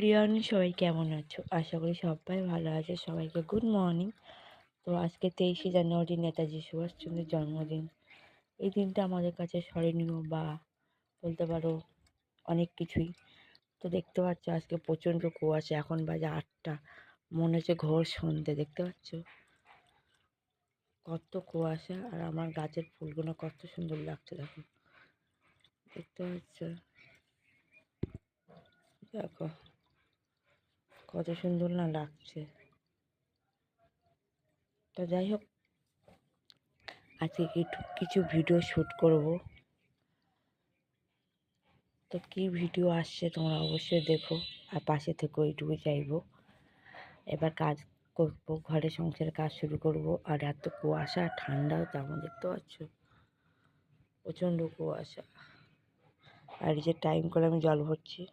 প্রিয়ানি সবাই কেমন আছো? আশা করি সবাই ভালো আছে। সবাইকে গুড মর্নিং। তো আজকে 23শে জানুয়ারি নেতাজি সুভাষচন্দ্রের জন্মদিন। এই দিনটা আমাদের কাছে স্মরণীয় বা বলতে পারো অনেক কিছুই। তো দেখতে পাচ্ছ আজকে প্রচণ্ড কুয়াশা, এখন বাজে 8টা, মনে হচ্ছে ঘোর সন্ধ্যে। দেখতে পাচ্ছ কত কুয়াশা, আর আমার গাছের ফুলগুলো কত সুন্দর লাগছে। দেখো, দেখতে পাচ্ছ, দেখো কত সুন্দর না লাগছে। তো যাই হোক, আজকে কিছু ভিডিও শ্যুট করব। তো কী ভিডিও আসছে তোমরা অবশ্যই দেখো আর পাশে থেকো, এইটুকু চাইবো। এবার কাজ করব, ঘরে সংসারের কাজ শুরু করব। আর এত কুয়াশা, ঠান্ডাও তেমন, দেখতে পাচ্ছ প্রচণ্ড কুয়াশা। আর এই যে টাইম করে আমি জল ভরছি।